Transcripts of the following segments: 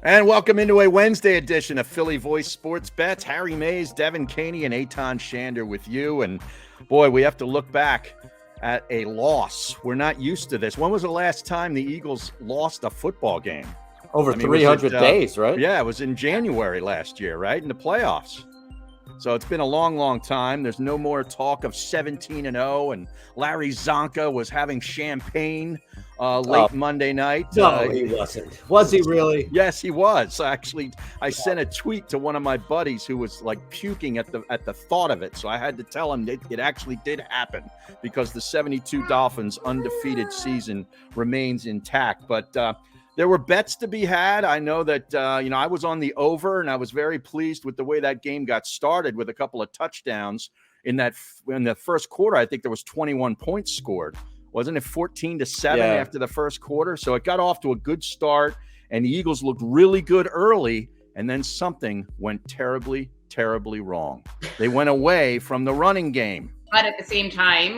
And welcome into a Wednesday edition of Philly Voice Sports Bets. Harry Mays, Devin Caney, and Eitan Shander with you. And boy, we have to look back at a loss. We're not used to this. When was the last time the Eagles lost a football game? Over 300 days, right? Yeah, it was in January last year, right? In the playoffs. So it's been a long, long time. There's no more talk of 17-0, and Larry Zonka was having champagne late Monday night. No, he wasn't. Was he really? Yes, he was. Actually, I sent a tweet to one of my buddies who was like puking at the thought of it. So I had to tell him that it actually did happen because the 72 Dolphins undefeated season remains intact. But there were bets to be had. I know that, I was on the over, and I was very pleased with the way that game got started with a couple of touchdowns in the first quarter. I think there was 21 points scored. Wasn't it 14-7 after the first quarter? So it got off to a good start, and the Eagles looked really good early, and then something went terribly, terribly wrong. They went away from the running game. But at the same time,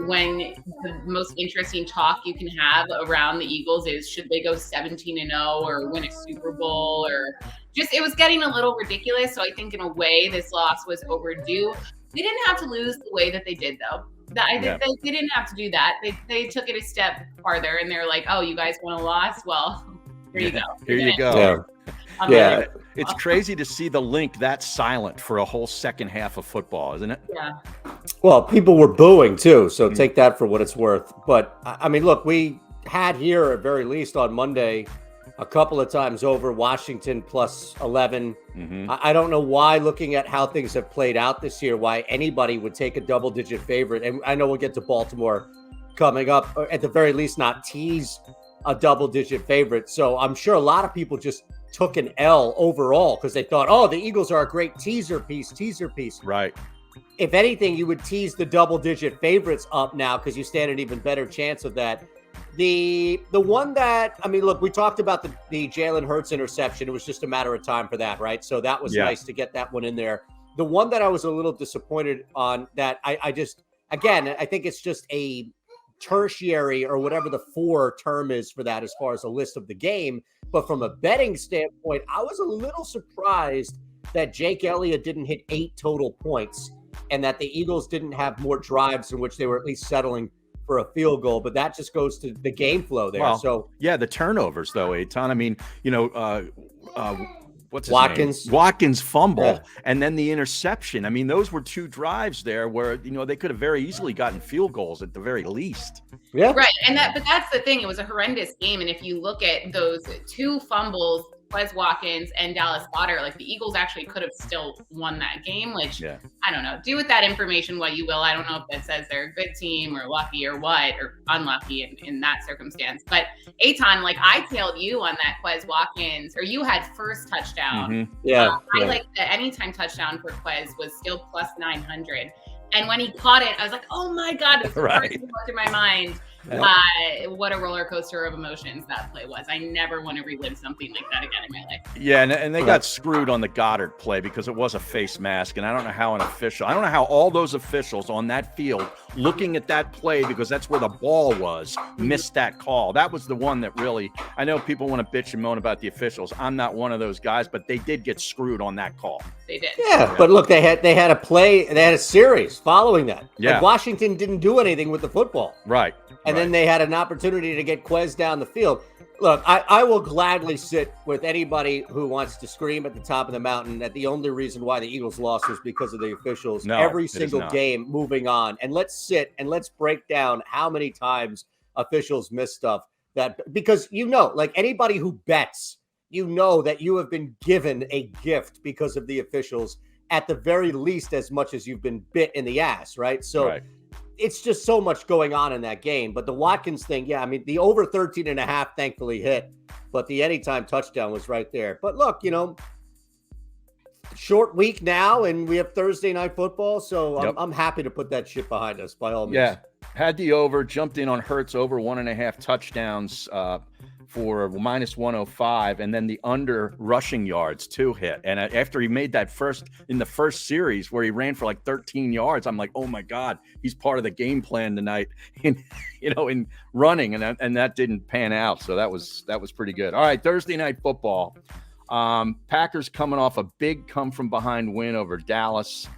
when the most interesting talk you can have around the Eagles is should they go 17-0 or win a Super Bowl, or just it was getting a little ridiculous. So I think in a way this loss was overdue. They didn't have to lose the way that they did, though. They didn't have to do that. They took it a step farther, and they're like, "Oh, you guys want a loss? Well, here you go. Here you go." Yeah. It's crazy to see the link that silent for a whole second half of football, isn't it? Yeah. Well, people were booing too, so take that for what it's worth. But I mean, look, we had here at very least on Monday a couple of times over Washington plus 11. I don't know why, looking at how things have played out this year, why anybody would take a double-digit favorite. And I know we'll get to Baltimore coming up, or at the very least not tease a double-digit favorite. So I'm sure a lot of people just took an L overall because they thought, oh, the Eagles are a great teaser piece. Right. If anything, you would tease the double-digit favorites up now because you stand an even better chance of that. The one that, I mean, look, we talked about the Jalen Hurts interception. It was just a matter of time for that, right? So that was nice to get that one in there. The one that I was a little disappointed on that I think it's just a tertiary or whatever the 4 term is for that as far as a list of the game. But from a betting standpoint, I was a little surprised that Jake Elliott didn't hit 8 total points and that the Eagles didn't have more drives in which they were at least settling for a field goal. But that just goes to the game flow there. Well, the turnovers, though, Eitan. I mean, what's his Watkins. name? Watkins fumble, and then the interception. I mean, those were 2 drives there where, they could have very easily gotten field goals at the very least. Yeah. Right. But that's the thing. It was a horrendous game. And if you look at those 2 fumbles, Wes Watkins and Dallas Goedert, like the Eagles actually could have still won that game, which I don't know. Do with that information what you will. I don't know if that says they're a good team or lucky or what, or unlucky in that circumstance. But Eitan, like I tailed you on that Quez Watkins, or you had first touchdown. I like the anytime touchdown for Quez was still plus 900. And when he caught it, I was like, oh my God, it's the first thing that went through my mind. What a roller coaster of emotions that play was. I never want to relive something like that again in my life. Yeah, and they got screwed on the Goddard play because it was a face mask, and I don't know how all those officials on that field looking at that play, because that's where the ball was, missed that call. That was the one that really, I know people want to bitch and moan about the officials. I'm not one of those guys, but they did get screwed on that call. They did. Yeah, but look, they had a series following that. Yeah. Like Washington didn't do anything with the football. Right. And then they had an opportunity to get Quez down the field. Look, I will gladly sit with anybody who wants to scream at the top of the mountain that the only reason why the Eagles lost was because of the officials. No, every single game moving on. And let's sit and let's break down how many times officials miss stuff. Because like anybody who bets, that you have been given a gift because of the officials, at the very least as much as you've been bit in the ass, right? So it's just so much going on in that game. But the Watkins thing, I mean, the over 13.5 thankfully hit, but the anytime touchdown was right there. But look, short week now, and we have Thursday night football, so I'm happy to put that shit behind us by all means. Yeah, had the over, jumped in on Hurts over 1.5 touchdowns. for minus 105, and then the under rushing yards too hit. And after he made that in the first series where he ran for like 13 yards, I'm like, oh my God, he's part of the game plan tonight in running, and that didn't pan out. So that was pretty good. All right, Thursday night football. Packers coming off a big come from behind win over Dallas.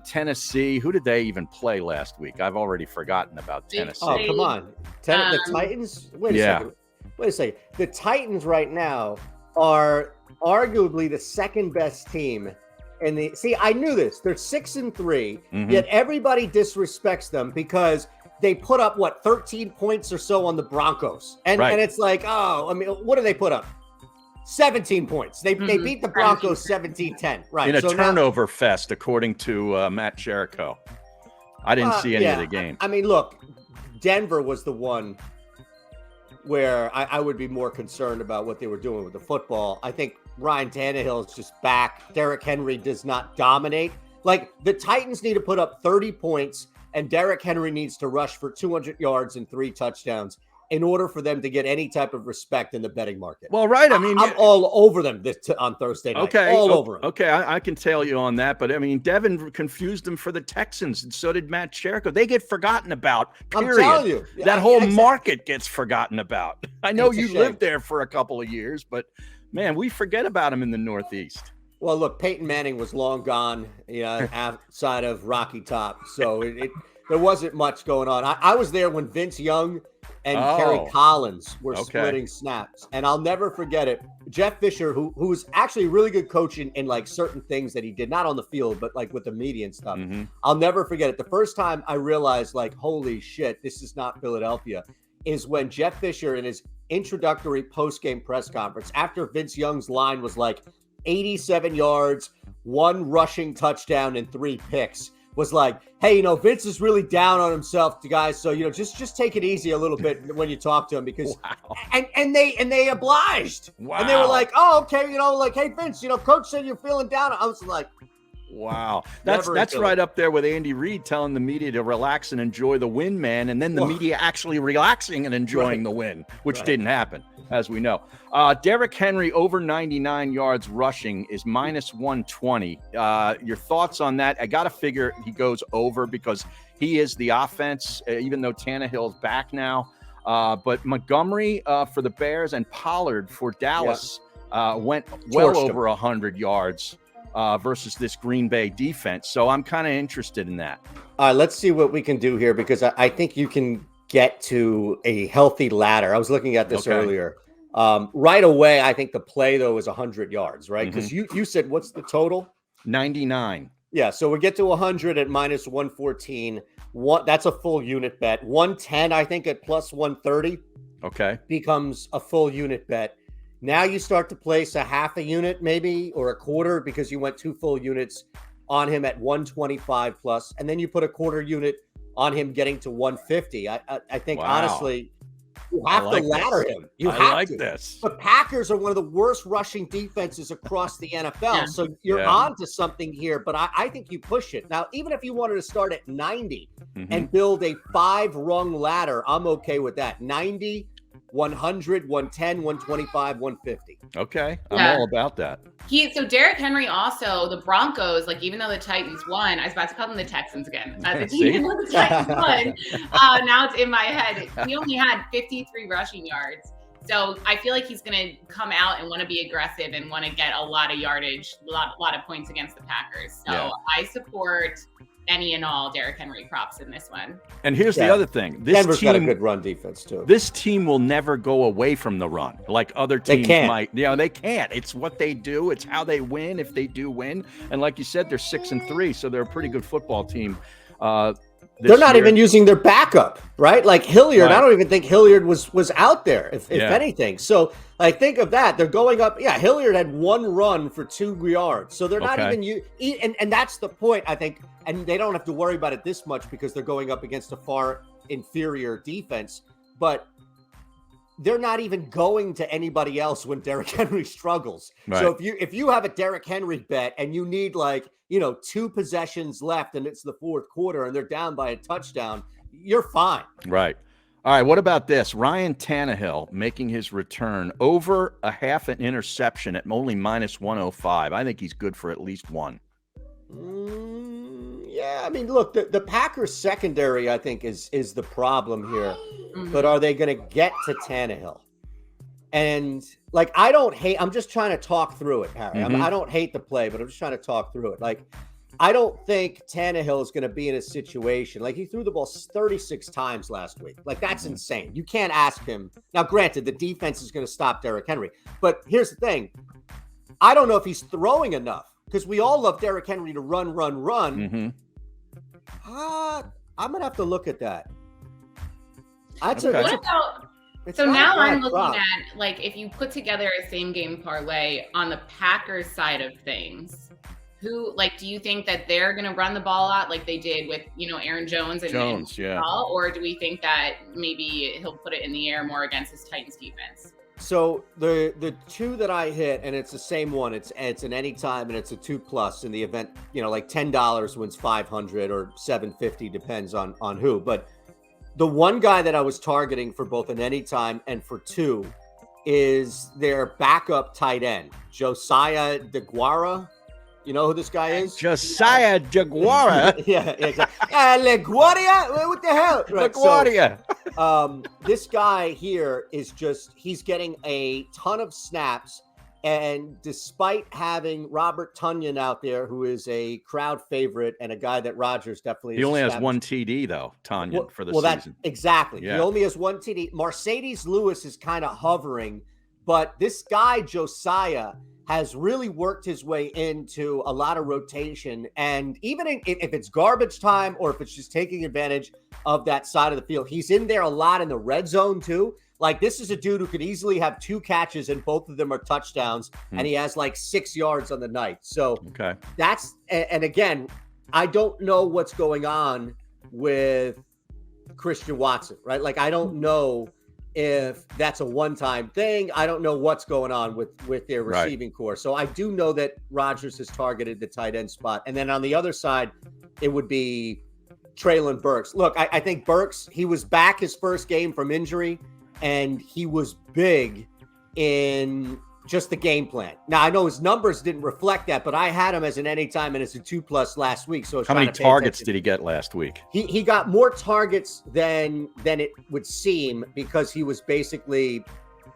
Tennessee, who did they even play last week? I've already forgotten about Tennessee. Oh, come on. The Titans? Wait a second. The Titans right now are arguably the second best team. I knew this. They're 6-3, yet everybody disrespects them because they put up 13 points or so on the Broncos. And it's like, what do they put up? 17 points. They beat the Broncos 17-10. Right. In a turnover fest, according to Matt Jericho. I didn't see any of the game. I mean, look, Denver was the one where I would be more concerned about what they were doing with the football. I think Ryan Tannehill is just back. Derrick Henry does not dominate. Like, the Titans need to put up 30 points, and Derrick Henry needs to rush for 200 yards and 3 touchdowns in order for them to get any type of respect in the betting market. Well, right. I mean, I'm all over them on Thursday night. Okay. All over them. Okay. I can tell you on that. But I mean, Devin confused them for the Texans, and so did Matt Jericho. They get forgotten about, period. I'm telling you. That whole market gets forgotten about. I know you lived there for a couple of years, but man, we forget about them in the Northeast. Well, look, Peyton Manning was long gone, outside of Rocky Top. So there wasn't much going on. I was there when Vince Young and Kerry Collins were splitting snaps. And I'll never forget it. Jeff Fisher, who's actually a really good coach in like certain things that he did, not on the field, but like with the media and stuff. I'll never forget it. The first time I realized, like, holy shit, this is not Philadelphia, is when Jeff Fisher in his introductory post-game press conference, after Vince Young's line was like 87 yards, 1 rushing touchdown, and 3 picks, was like, hey, Vince is really down on himself, guys. So, just take it easy a little bit when you talk to him, because, and they obliged. Wow. And they were like, oh, okay. Hey, Vince, coach said you're feeling down. I was like, wow. That's right up there with Andy Reid telling the media to relax and enjoy the win, man. And then the media actually relaxing and enjoying the win, which didn't happen, as we know. Derrick Henry over 99 yards rushing is minus 120. Your thoughts on that? I got to figure he goes over because he is the offense, even though Tannehill's back now. But Montgomery for the Bears and Pollard for Dallas went well over 100 yards. Versus this Green Bay defense. So I'm kind of interested in that. All right, let's see what we can do here, because I think you can get to a healthy ladder. I was looking at this earlier. Right away, I think the play, though, is 100 yards, right? Because you said, what's the total? 99. Yeah, so we get to 100 at minus 114. That's a full unit bet. 110, I think, at plus 130 becomes a full unit bet. Now you start to place a half a unit maybe, or a quarter, because you went 2 full units on him at 125 plus, and then you put a quarter unit on him getting to 150. I think, honestly, you have to ladder him. You have to. This. The Packers are one of the worst rushing defenses across the NFL, so you're on to something here, but I think you push it. Now, even if you wanted to start at 90 and build a 5-rung ladder, I'm okay with that. 90, 100, 110, 125, 150. Okay. I'm all about that. So Derrick Henry also, the Broncos, like, even though the Titans won, I was about to call them the Texans again. Even though the Titans won, now it's in my head. He only had 53 rushing yards. So I feel like he's going to come out and want to be aggressive and want to get a lot of yardage, a lot of points against the Packers. So I support any and all Derrick Henry props in this one. And here's the other thing. Denver's got a good run defense too. This team will never go away from the run like other teams might. They can't. It's what they do. It's how they win if they do win. And like you said, they're 6-3, so they're a pretty good football team. They're not even using their backup, right? Like Hilliard, I don't even think Hilliard was out there, if anything. So, like, think of that. They're going up. Yeah, Hilliard had 1 run for 2 yards. So they're not even and that's the point, I think. And they don't have to worry about it this much because they're going up against a far inferior defense. But they're not even going to anybody else when Derrick Henry struggles. Right. So if you have a Derrick Henry bet and you need 2 possessions left and it's the 4th quarter and they're down by a touchdown, you're fine. Right. All right, what about this? Ryan Tannehill making his return, over a half an interception at only -105. I think he's good for at least one. Yeah, I mean, look, the Packers secondary, I think, is the problem here. But are they going to get to Tannehill? And like, I don't hate. I'm just trying to talk through it, Harry. I don't hate the play, but I'm just trying to talk through it. Like, I don't think Tannehill is going to be in a situation like he threw the ball 36 times last week. Like, that's insane. You can't ask him. Now, granted, the defense is going to stop Derrick Henry. But here's the thing. I don't know if he's throwing enough because we all love Derrick Henry to run. I'm going to have to look at that. What about... So now I'm looking at, like, if you put together a same game parlay on the Packers side of things, who, like, do you think that they're going to run the ball out like they did with, Aaron Jones and yeah. Or do we think that maybe he'll put it in the air more against his Titans defense? So the two that I hit, and it's the same one. It's an anytime, and it's a 2+ in the event. Like $10 wins 500 or 750, depends on who. But the one guy that I was targeting for both an anytime and for 2 is their backup tight end, Josiah DeGuara. You know who this guy is? Josiah DeGuara. Yeah, exactly. LaGuardia? What the hell? Right, LaGuardia. So, this guy here is he's getting a ton of snaps. And despite having Robert Tonyan out there, who is a crowd favorite and a guy that Rodgers definitely... He only has one TD, though, Tonyan, for the season. Exactly. Yeah. He only has one TD. Mercedes Lewis is kind of hovering. But this guy, Josiah, has really worked his way into a lot of rotation. And even if it's garbage time or if it's just taking advantage of that side of the field, he's in there a lot in the red zone too. Like, this is a dude who could easily have 2 catches and both of them are touchdowns, and he has like 6 yards on the night. So and again, I don't know what's going on with Christian Watson, right? Like, I don't know if that's a one-time thing. I don't know what's going on with their receiving core. So I do know that Rodgers has targeted the tight end spot. And then on the other side, it would be Treylon Burks. Look, I think Burks, he was back his first game from injury, and he was big in just the game plan. Now, I know his numbers didn't reflect that, but I had him as an anytime and as a 2+ last week. So how many targets did he get last week? He got more targets than it would seem, because he was basically,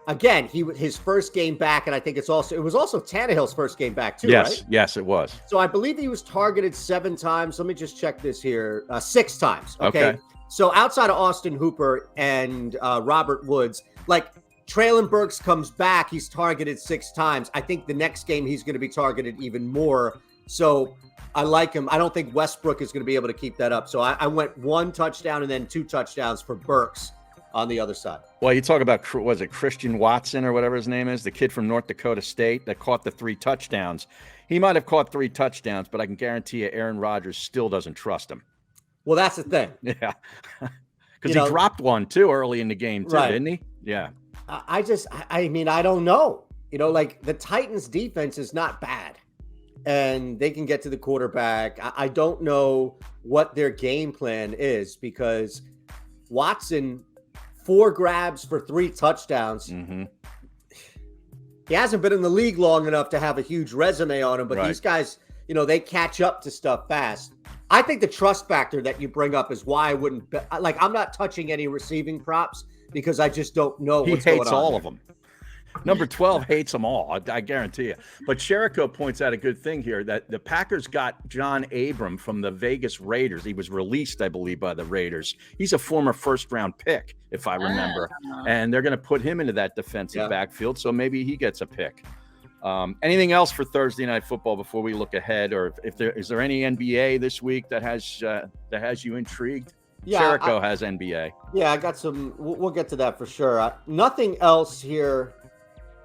again, his first game back, and I think it was also Tannehill's first game back too, right? Yes, it was. So I believe he was targeted 7 times. Let me just check this here. 6 times. Okay. So outside of Austin Hooper and Robert Woods, like, Treylon Burks comes back. He's targeted 6 times. I think the next game he's going to be targeted even more. So I like him. I don't think Westbrook is going to be able to keep that up. So I went 1 touchdown and then 2 touchdowns for Burks on the other side. Well, you talk about, was it Christian Watson or whatever his name is, the kid from North Dakota State that caught the 3 touchdowns. He might have caught 3 touchdowns, but I can guarantee you Aaron Rodgers still doesn't trust him. Well, that's the thing. Yeah. Because he dropped one too early in the game too, didn't he? Yeah. I mean, I don't know. Like, the Titans defense is not bad, and they can get to the quarterback. I don't know what their game plan is, because Watson, 4 grabs for 3 touchdowns. He hasn't been in the league long enough to have a huge resume on him, but these guys, they catch up to stuff fast. I think the trust factor that you bring up is why I wouldn't I'm not touching any receiving props, because I just don't know what's going on. He hates all of them. Number 12 hates them all, I guarantee you. But Sherrico points out a good thing here, that the Packers got John Abram from the Vegas Raiders. He was released, I believe, by the Raiders. He's a former first-round pick, if I remember. And they're going to put him into that defensive backfield, so maybe he gets a pick. Anything else for Thursday Night Football before we look ahead, or is there any NBA this week that has you intrigued? Yeah, Jericho has NBA. Yeah, I got some. We'll get to that for sure. Nothing else here.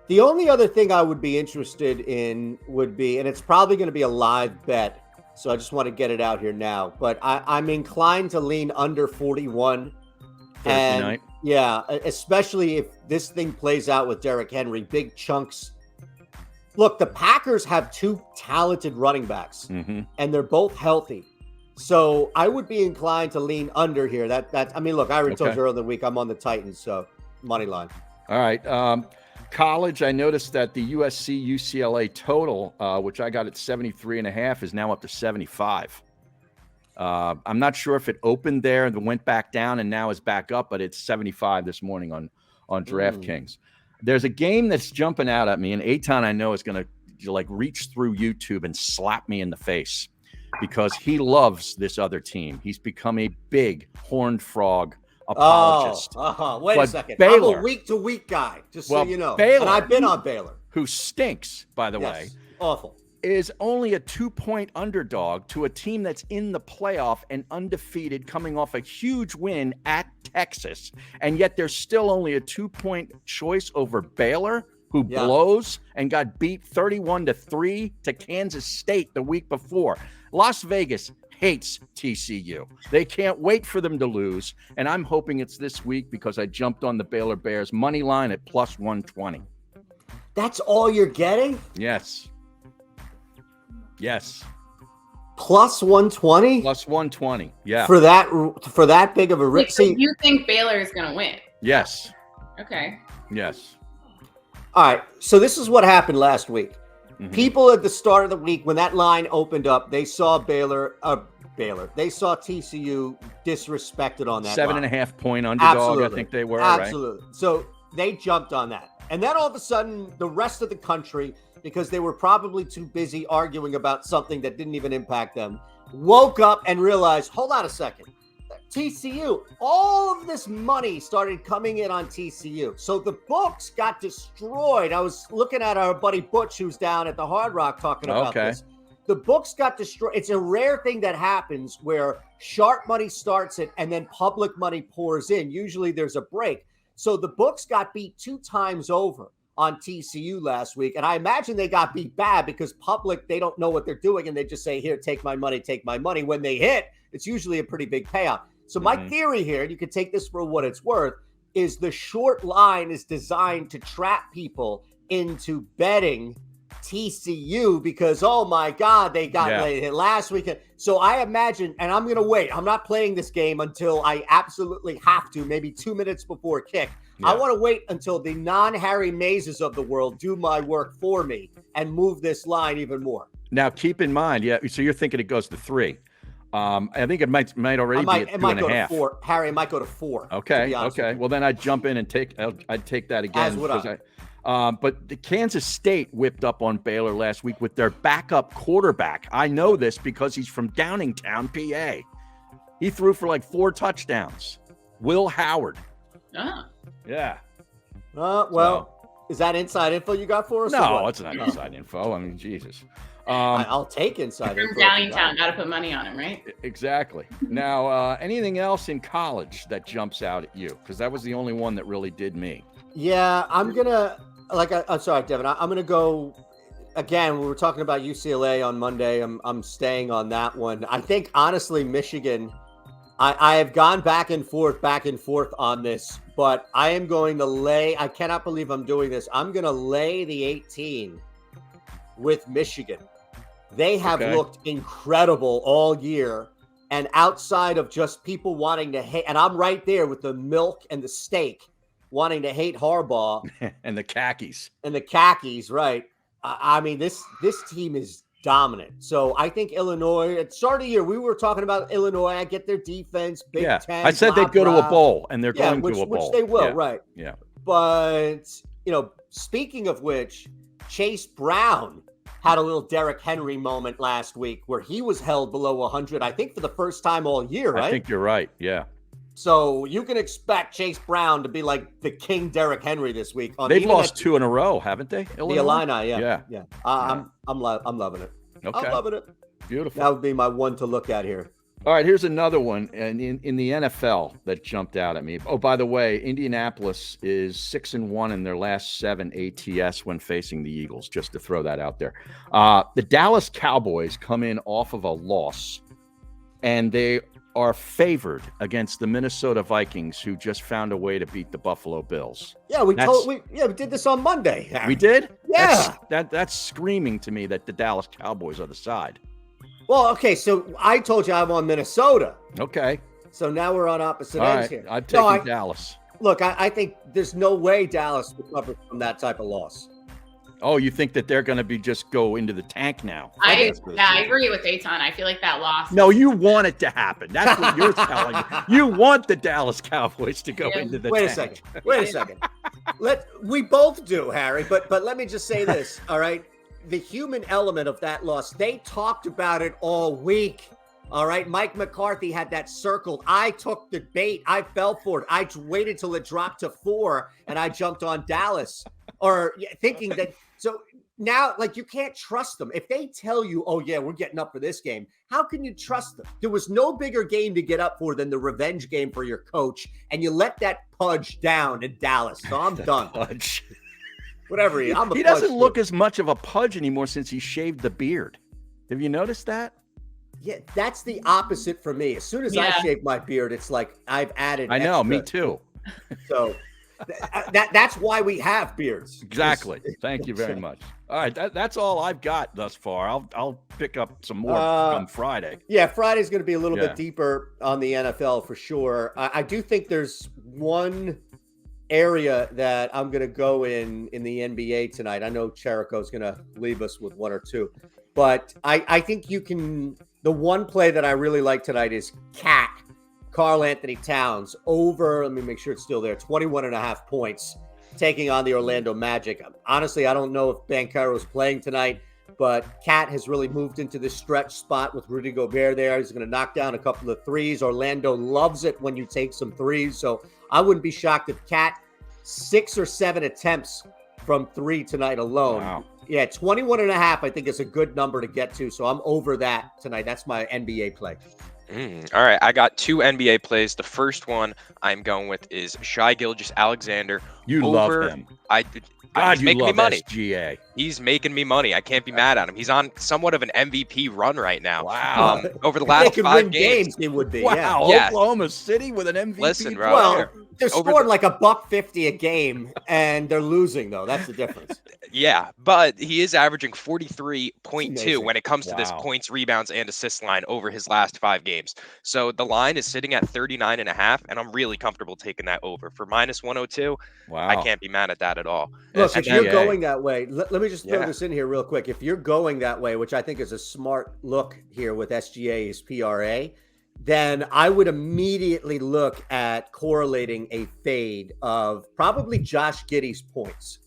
The only other thing I would be interested in would be, and it's probably going to be a live bet, so I just want to get it out here now, but I'm inclined to lean under 41. Thursday night. Yeah, especially if this thing plays out with Derrick Henry, big chunks. Look, the Packers have 2 talented running backs, and they're both healthy. So I would be inclined to lean under here. I mean, look, I already told you earlier in the week I'm on the Titans, so money line. All right. College, I noticed that the USC UCLA total, which I got at 73.5, is now up to 75. I'm not sure if it opened there and went back down and now is back up, but it's 75 this morning on DraftKings. There's a game that's jumping out at me, and Eitan I know is going to like reach through YouTube and slap me in the face because he loves this other team. He's become a big Horned Frog apologist. Wait a second. Baylor, I'm a week-to-week guy, just so you know. Baylor, and I've been on Baylor. Who stinks, by the way. Awful. Is only a 2-point underdog to a team that's in the playoff and undefeated, coming off a huge win at Texas. And yet there's still only a 2-point choice over Baylor, who blows and got beat 31-3 to Kansas State the week before. Las Vegas hates TCU. They can't wait for them to lose. And I'm hoping it's this week because I jumped on the Baylor Bears money line at plus 120. That's all you're getting? Yes. Plus 120? Plus 120. Yeah. For that big of a risk. So you think Baylor is going to win? Yes. Okay. Yes. All right. So this is what happened last week. People at the start of the week, when that line opened up, they saw Baylor. They saw TCU disrespected on that 7.5 point underdog. Absolutely. I think they were. Absolutely. Right? So they jumped on that. And then all of a sudden, the rest of the country, because they were probably too busy arguing about something that didn't even impact them, woke up and realized, hold on a second. TCU, all of this money started coming in on TCU. So the books got destroyed. I was looking at our buddy Butch, who's down at the Hard Rock, talking about this. The books got destroyed. It's a rare thing that happens where sharp money starts it and then public money pours in. Usually there's a break. So the books got beat 2 times over on TCU last week. And I imagine they got beat bad because public, they don't know what they're doing. And they just say, here, take my money, take my money. When they hit, it's usually a pretty big payout. So my theory here, and you can take this for what it's worth, is the short line is designed to trap people into betting TCU because, oh my God, they got hit last weekend. So I imagine, and I'm going to wait. I'm not playing this game until I absolutely have to, maybe 2 minutes before kick. Yeah. I want to wait until the non-Harry Mazes of the world do my work for me and move this line even more. Now, keep in mind, so you're thinking it goes to 3. I think it might already be at 2.5. Might go to 4. Harry, it might go to 4. Okay. Well, then I'd jump in and I'd take that again. As would I. But the Kansas State whipped up on Baylor last week with their backup quarterback. I know this because he's from Downingtown, PA. He threw for like 4 touchdowns. Will Howard. Yeah. Is that inside info you got for us? No, it's not inside info. I mean, Jesus. I'll take inside info. From Downingtown, got to put money on him, right? Exactly. Now, anything else in college that jumps out at you? Because that was the only one that really did me. Yeah, I'm gonna I'm sorry, Devin. I'm gonna go again. We were talking about UCLA on Monday. I'm staying on that one. I think honestly, Michigan. I have gone back and forth on this, but I am going to lay. I cannot believe I'm doing this. I'm going to lay the 18 with Michigan. They have looked incredible all year. And outside of just people wanting to hate, and I'm right there with the milk and the steak, wanting to hate Harbaugh. and the khakis. Right. I mean, this team is dominant. So I think Illinois, at the start of the year, we were talking about Illinois. I get their defense, Big Ten. I said they'd go to a bowl, and they're going to a bowl. Which they will, right. Yeah. But, speaking of which, Chase Brown had a little Derrick Henry moment last week where he was held below 100, I think for the first time all year, right? I think you're right, yeah. So you can expect Chase Brown to be like the King Derrick Henry this week. They've lost 2 in a row, haven't they? Illinois? The Illini, yeah. I'm loving it. Okay. I'm loving it. Beautiful. That would be my one to look at here. All right, here's another one, and in the NFL that jumped out at me. Oh, by the way, Indianapolis is 6-1 in their last 7 ATS when facing the Eagles. Just to throw that out there. The Dallas Cowboys come in off of a loss, and they are favored against the Minnesota Vikings, who just found a way to beat the Buffalo Bills. Yeah, we did this on Monday. We did? Yeah. That's screaming to me that the Dallas Cowboys are the side. Well, okay, so I told you I'm on Minnesota. Okay. So now we're on opposite All ends right. here. I'm taking Dallas. Look, I think there's no way Dallas recovers from that type of loss. Oh, you think that they're going to just go into the tank now? I agree with Eitan. I feel like that loss. No, you want it to happen. That's what you're telling me. You want the Dallas Cowboys to go into the tank. Wait a second. We both do, Harry. But let me just say this. All right, the human element of that loss. They talked about it all week. All right, Mike McCarthy had that circled. I took the bait. I fell for it. I waited till it dropped to 4, and I jumped on Dallas, thinking that. So now, like, you can't trust them. If they tell you, oh, yeah, we're getting up for this game, how can you trust them? There was no bigger game to get up for than the revenge game for your coach, and you let that pudge down in Dallas. So I'm done. Pudge. Whatever he is. He doesn't look as much of a pudge anymore since he shaved the beard. Have you noticed that? Yeah, that's the opposite for me. As soon as I shave my beard, it's like I've added. I know, me too. So that's why we have beards. Exactly. Thank you very much. All right, that's all I've got thus far. I'll pick up some more on Friday. Yeah, Friday's going to be a little bit deeper on the NFL for sure. I do think there's one area that I'm going to go in the NBA tonight. I know Cherico's going to leave us with one or two, but I think you can. The one play that I really like tonight is Karl Anthony Towns over, let me make sure it's still there, 21.5 points, taking on the Orlando Magic. Honestly, I don't know if Banchero is playing tonight, but Cat has really moved into this stretch spot with Rudy Gobert there. He's going to knock down a couple of threes. Orlando loves it when you take some threes, so I wouldn't be shocked if Cat 6 or 7 attempts from 3 tonight alone. Wow. Yeah, 21.5 I think is a good number to get to, so I'm over that tonight. That's my NBA play. All right, I got 2 NBA plays. The first one I'm going with is Shai Gilgeous-Alexander. You love him. He's making me money. SGA. He's making me money. I can't be mad at him. He's on somewhat of an MVP run right now. Wow. Over the last 5 games, he would be. Wow. Yeah. Oklahoma City with an MVP. Listen, bro. Well, they're scoring like $150 a game, and they're losing though. That's the difference. Yeah, but he is averaging 43.2 when it comes to this Wow. points, rebounds, and assist line over his last 5 games. So the line is sitting at 39.5, and I'm really comfortable taking that over for minus 102. Wow. I can't be mad at that at all. Look, if SGA. you're going that way, let me just throw this in here real quick. If you're going that way, which I think is a smart look here with SGA's PRA, then I would immediately look at correlating a fade of probably Josh Giddey's points.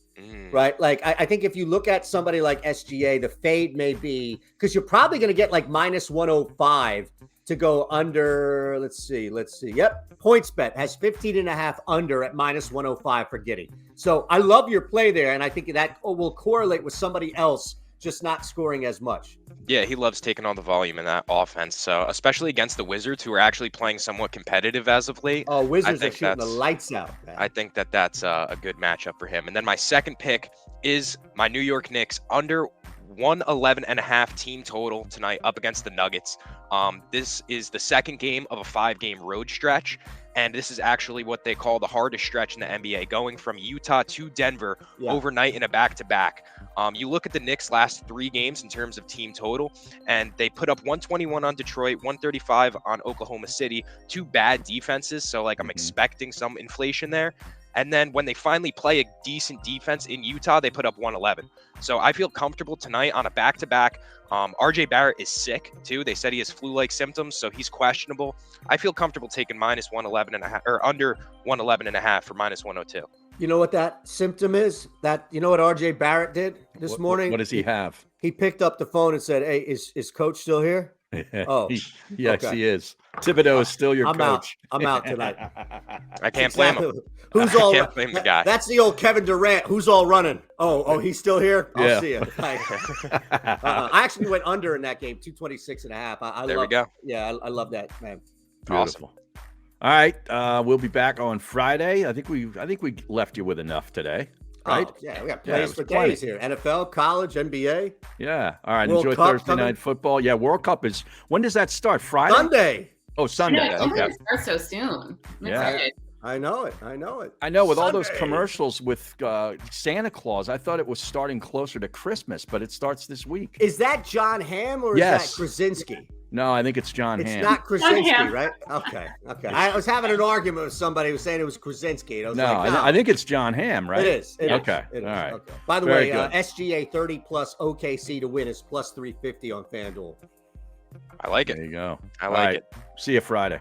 Right? Like, I think if you look at somebody like SGA, the fade may be because you're probably going to get like minus 105 to go under. Let's see. Yep. PointsBet has 15.5 under at minus 105 for Giddey. So I love your play there. And I think that will correlate with somebody else just not scoring as much. Yeah, he loves taking on the volume in that offense. So especially against the Wizards, who are actually playing somewhat competitive as of late. Oh, Wizards are shooting the lights out, man. I think that's a good matchup for him. And then my second pick is my New York Knicks under 111.5 team total tonight up against the Nuggets. This is the second game of a 5-game road stretch. And this is actually what they call the hardest stretch in the NBA, going from Utah to Denver overnight in a back-to-back. You look at the Knicks' last 3 games in terms of team total, and they put up 121 on Detroit, 135 on Oklahoma City, 2 bad defenses. So, like, I'm expecting some inflation there. And then when they finally play a decent defense in Utah, they put up 111. So I feel comfortable tonight on a back-to-back. RJ Barrett is sick too. They said he has flu-like symptoms, so he's questionable. I feel comfortable taking minus 111.5 or under 111.5 for minus 102. You know what that symptom is? You know what RJ Barrett did this morning? What does he have? He picked up the phone and said, "Hey, is Coach still here?" Oh, yes, okay. he is. Thibodeau is still your coach. I'm out tonight. I can't blame him. Who's all? I can't blame the guy. That's the old Kevin Durant. Who's all running? Oh, he's still here. I'll see you. I actually went under in that game, 226.5. There we go. Yeah, I love that, man. Beautiful. All right, we'll be back on Friday. I think we left you with enough today. Right? Oh, yeah, we got plays for days here. NFL, college, NBA. Yeah. All right. World Enjoy Cup Thursday coming. night football. Yeah, World Cup when does that start? Friday? Sunday. Oh, Sunday. Yeah, Okay. it starts so soon. I'm Yeah. excited. I know it. I know it. I know with all those Sunday. commercials with Santa Claus, I thought it was starting closer to Christmas, but it starts this week. Is that John Hamm or Yes. is that Krasinski? No, I think it's John It's Hamm. not Krasinski, Hamm. right? Okay. I was having an argument with somebody who was saying it was Krasinski. And I was No, like, no, I think it's John Hamm, right? it is. It is. Okay. It is. All right. Okay. By the Very way, good. SGA 30 plus OKC to win is plus 350 on FanDuel. I like it. There you go. I All like right. it. See you Friday.